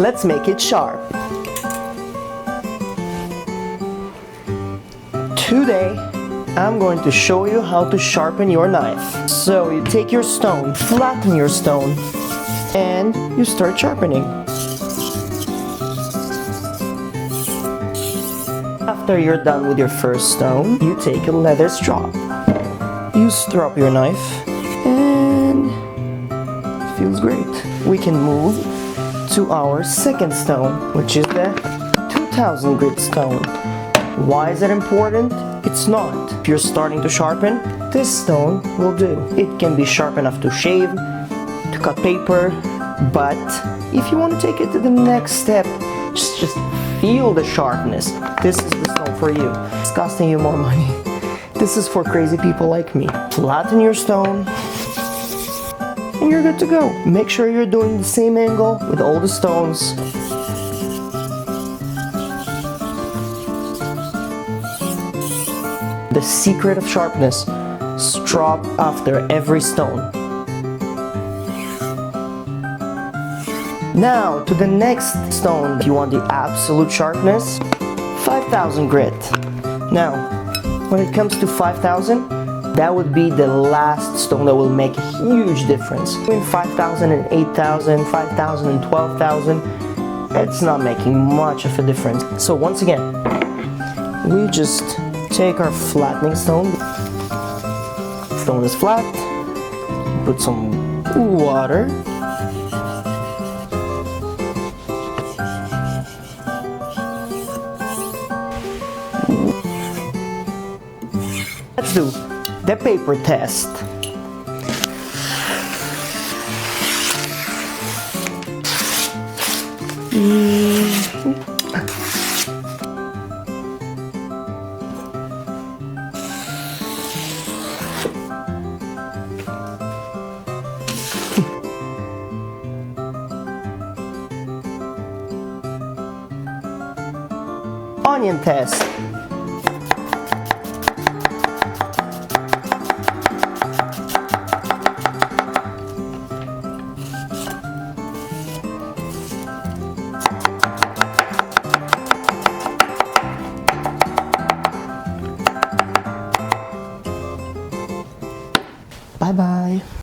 let's make it sharp. Today, I'm going to show you how to sharpen your knife. So you take your stone, flatten your stone, and you start sharpening. After you're done with your first stone, you take a leather strop. You strap your knife, and it feels great. We can move to our second stone, which is the 2000 grit stone. Why is it important? It's not. If you're starting to sharpen, this stone will do. It can be sharp enough to shave, to cut paper, but if you want to take it to the next step, just feel the sharpness. This is the stone for you. It's costing you more money. This is for crazy people like me. Flatten your stone, and you're good to go. Make sure you're doing the same angle with all the stones. The secret of sharpness, strop after every stone. Now to the next stone. If you want the absolute sharpness, 5000 grit. Now, when it comes to 5000, that would be the last stone that will make a huge difference. Between 5000 and 8000, 5000 and 12,000, it's not making much of a difference. So once again, we just take our flattening stone. Stone is flat. Put some water. Let's do the paper test. Onion test.